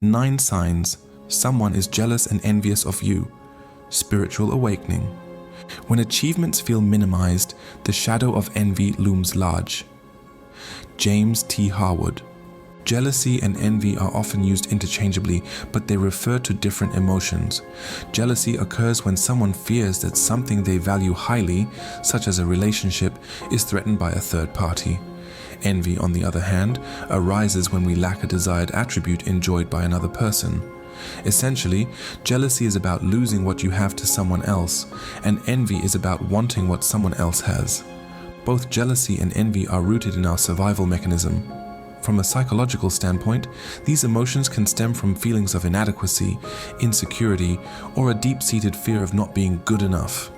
9 signs someone is jealous and envious of you. Spiritual awakening. When achievements feel minimized, the shadow of envy looms large. James T. Harwood. Jealousy and envy are often used interchangeably, but they refer to different emotions. Jealousy occurs when someone fears that something they value highly, such as a relationship, is threatened by a third party. Envy, on the other hand, arises when we lack a desired attribute enjoyed by another person. Essentially, jealousy is about losing what you have to someone else, and envy is about wanting what someone else has. Both jealousy and envy are rooted in our survival mechanism. From a psychological standpoint, these emotions can stem from feelings of inadequacy, insecurity, or a deep-seated fear of not being good enough.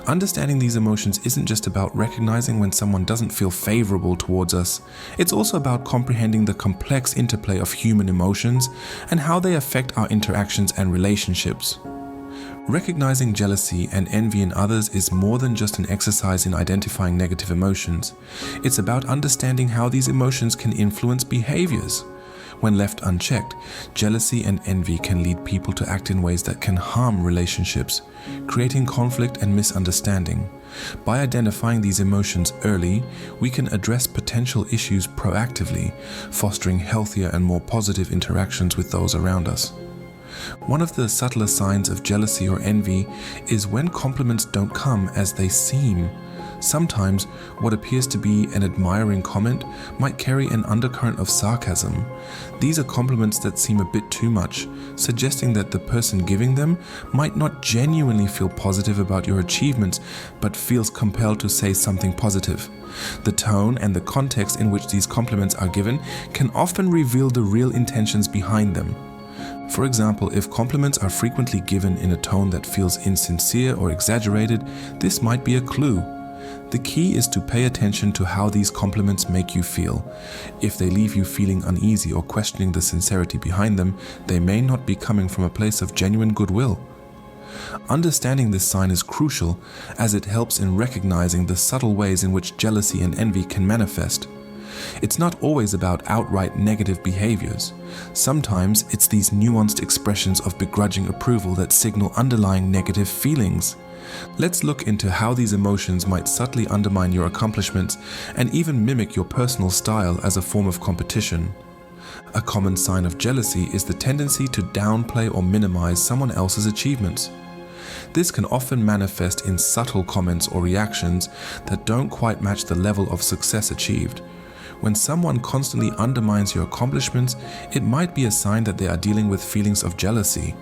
Understanding these emotions isn't just about recognizing when someone doesn't feel favorable towards us. It's also about comprehending the complex interplay of human emotions and how they affect our interactions and relationships. Recognizing jealousy and envy in others is more than just an exercise in identifying negative emotions. It's about understanding how these emotions can influence behaviors. When left unchecked, jealousy and envy can lead people to act in ways that can harm relationships, creating conflict and misunderstanding. By identifying these emotions early, we can address potential issues proactively, fostering healthier and more positive interactions with those around us. One of the subtler signs of jealousy or envy is when compliments don't come as they seem. Sometimes, what appears to be an admiring comment might carry an undercurrent of sarcasm. These are compliments that seem a bit too much, suggesting that the person giving them might not genuinely feel positive about your achievements, but feels compelled to say something positive. The tone and the context in which these compliments are given can often reveal the real intentions behind them. For example, if compliments are frequently given in a tone that feels insincere or exaggerated, this might be a clue. The key is to pay attention to how these compliments make you feel. If they leave you feeling uneasy or questioning the sincerity behind them, they may not be coming from a place of genuine goodwill. Understanding this sign is crucial, as it helps in recognizing the subtle ways in which jealousy and envy can manifest. It's not always about outright negative behaviors. Sometimes it's these nuanced expressions of begrudging approval that signal underlying negative feelings. Let's look into how these emotions might subtly undermine your accomplishments and even mimic your personal style as a form of competition. A common sign of jealousy is the tendency to downplay or minimize someone else's achievements. This can often manifest in subtle comments or reactions that don't quite match the level of success achieved. When someone constantly undermines your accomplishments, it might be a sign that they are dealing with feelings of jealousy.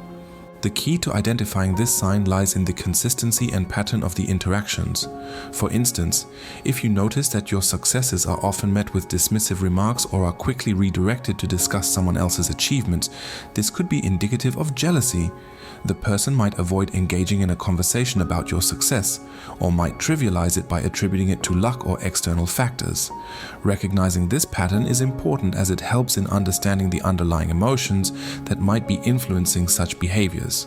The key to identifying this sign lies in the consistency and pattern of the interactions. For instance, if you notice that your successes are often met with dismissive remarks or are quickly redirected to discuss someone else's achievements, this could be indicative of jealousy. The person might avoid engaging in a conversation about your success, or might trivialize it by attributing it to luck or external factors. Recognizing this pattern is important as it helps in understanding the underlying emotions that might be influencing such behaviors.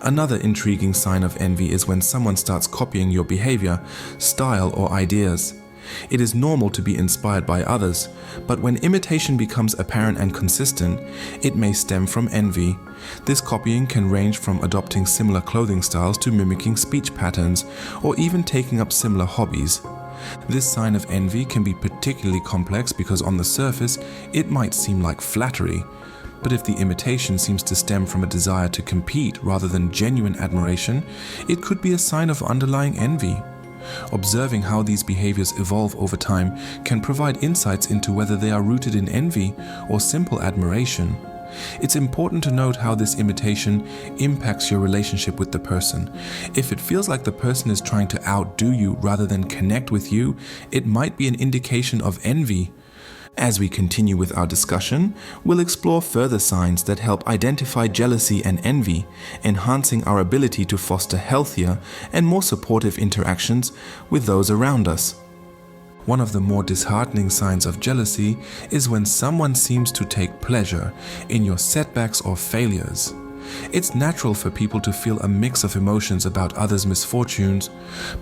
Another intriguing sign of envy is when someone starts copying your behavior, style, or ideas. It is normal to be inspired by others, but when imitation becomes apparent and consistent, it may stem from envy. This copying can range from adopting similar clothing styles to mimicking speech patterns, or even taking up similar hobbies. This sign of envy can be particularly complex because on the surface, it might seem like flattery. But if the imitation seems to stem from a desire to compete rather than genuine admiration, it could be a sign of underlying envy. Observing how these behaviors evolve over time can provide insights into whether they are rooted in envy or simple admiration. It's important to note how this imitation impacts your relationship with the person. If it feels like the person is trying to outdo you rather than connect with you, it might be an indication of envy. As we continue with our discussion, we'll explore further signs that help identify jealousy and envy, enhancing our ability to foster healthier and more supportive interactions with those around us. One of the more disheartening signs of jealousy is when someone seems to take pleasure in your setbacks or failures. It's natural for people to feel a mix of emotions about others' misfortunes,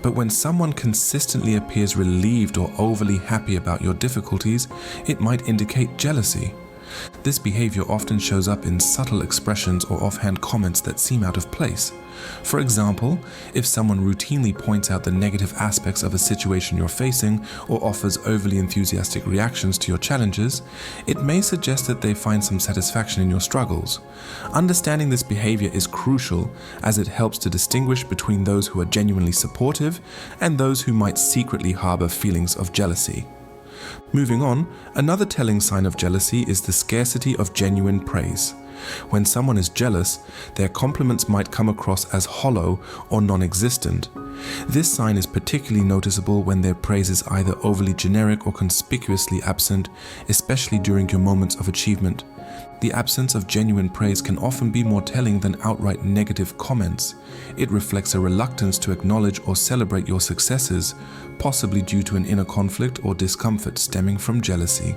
but when someone consistently appears relieved or overly happy about your difficulties, it might indicate jealousy. This behavior often shows up in subtle expressions or offhand comments that seem out of place. For example, if someone routinely points out the negative aspects of a situation you're facing or offers overly enthusiastic reactions to your challenges, it may suggest that they find some satisfaction in your struggles. Understanding this behavior is crucial as it helps to distinguish between those who are genuinely supportive and those who might secretly harbor feelings of jealousy. Moving on, another telling sign of jealousy is the scarcity of genuine praise. When someone is jealous, their compliments might come across as hollow or non-existent. This sign is particularly noticeable when their praise is either overly generic or conspicuously absent, especially during your moments of achievement. The absence of genuine praise can often be more telling than outright negative comments. It reflects a reluctance to acknowledge or celebrate your successes, possibly due to an inner conflict or discomfort stemming from jealousy.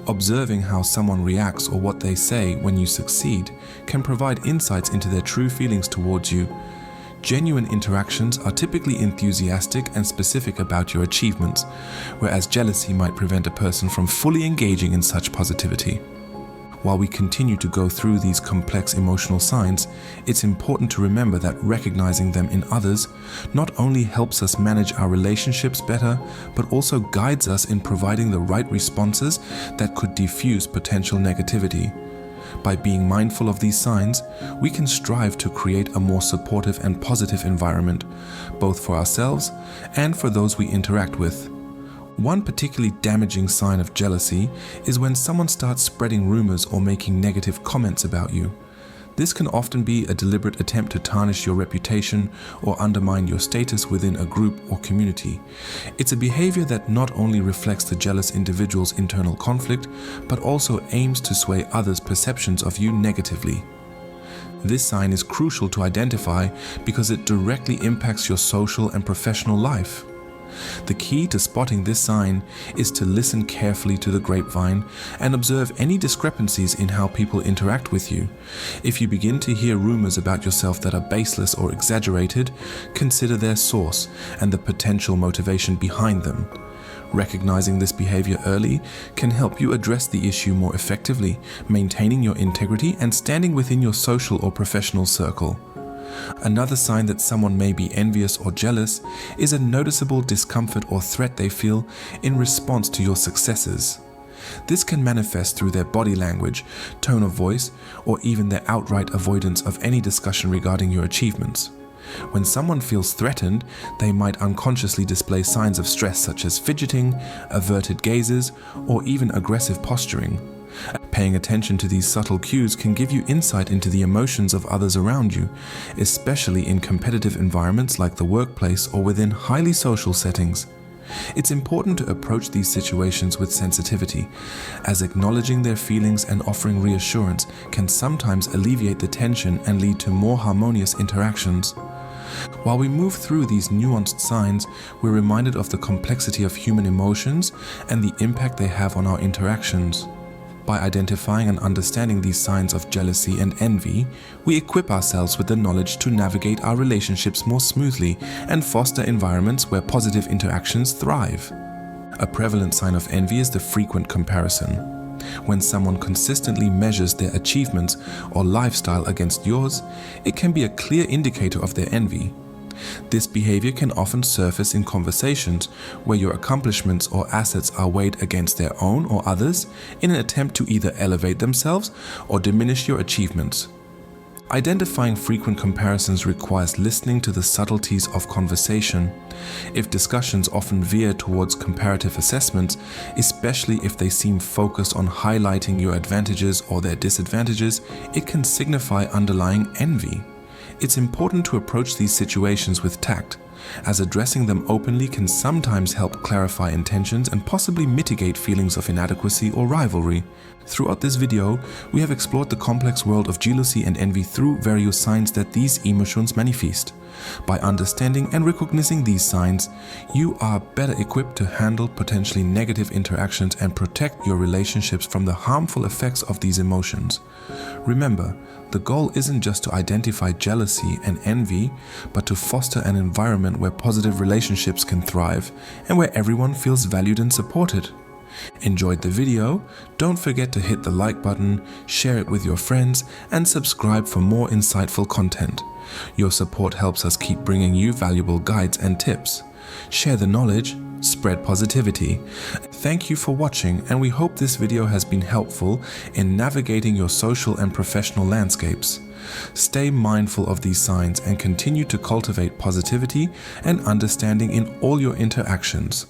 Observing how someone reacts or what they say when you succeed can provide insights into their true feelings towards you. Genuine interactions are typically enthusiastic and specific about your achievements, whereas jealousy might prevent a person from fully engaging in such positivity. While we continue to go through these complex emotional signs, it's important to remember that recognizing them in others not only helps us manage our relationships better, but also guides us in providing the right responses that could diffuse potential negativity. By being mindful of these signs, we can strive to create a more supportive and positive environment, both for ourselves and for those we interact with. One particularly damaging sign of jealousy is when someone starts spreading rumors or making negative comments about you. This can often be a deliberate attempt to tarnish your reputation or undermine your status within a group or community. It's a behavior that not only reflects the jealous individual's internal conflict, but also aims to sway others' perceptions of you negatively. This sign is crucial to identify because it directly impacts your social and professional life. The key to spotting this sign is to listen carefully to the grapevine and observe any discrepancies in how people interact with you. If you begin to hear rumors about yourself that are baseless or exaggerated, consider their source and the potential motivation behind them. Recognizing this behavior early can help you address the issue more effectively, maintaining your integrity and standing within your social or professional circle. Another sign that someone may be envious or jealous is a noticeable discomfort or threat they feel in response to your successes. This can manifest through their body language, tone of voice, or even their outright avoidance of any discussion regarding your achievements. When someone feels threatened, they might unconsciously display signs of stress such as fidgeting, averted gazes, or even aggressive posturing. Paying attention to these subtle cues can give you insight into the emotions of others around you, especially in competitive environments like the workplace or within highly social settings. It's important to approach these situations with sensitivity, as acknowledging their feelings and offering reassurance can sometimes alleviate the tension and lead to more harmonious interactions. While we move through these nuanced signs, we're reminded of the complexity of human emotions and the impact they have on our interactions. By identifying and understanding these signs of jealousy and envy, we equip ourselves with the knowledge to navigate our relationships more smoothly and foster environments where positive interactions thrive. A prevalent sign of envy is the frequent comparison. When someone consistently measures their achievements or lifestyle against yours, it can be a clear indicator of their envy. This behavior can often surface in conversations where your accomplishments or assets are weighed against their own or others in an attempt to either elevate themselves or diminish your achievements. Identifying frequent comparisons requires listening to the subtleties of conversation. If discussions often veer towards comparative assessments, especially if they seem focused on highlighting your advantages or their disadvantages, it can signify underlying envy. It's important to approach these situations with tact, as addressing them openly can sometimes help clarify intentions and possibly mitigate feelings of inadequacy or rivalry. Throughout this video, we have explored the complex world of jealousy and envy through various signs that these emotions manifest. By understanding and recognizing these signs, you are better equipped to handle potentially negative interactions and protect your relationships from the harmful effects of these emotions. Remember, the goal isn't just to identify jealousy and envy, but to foster an environment where positive relationships can thrive and where everyone feels valued and supported. Enjoyed the video? Don't forget to hit the like button, share it with your friends, and subscribe for more insightful content. Your support helps us keep bringing you valuable guides and tips. Share the knowledge, spread positivity. Thank you for watching, and we hope this video has been helpful in navigating your social and professional landscapes. Stay mindful of these signs and continue to cultivate positivity and understanding in all your interactions.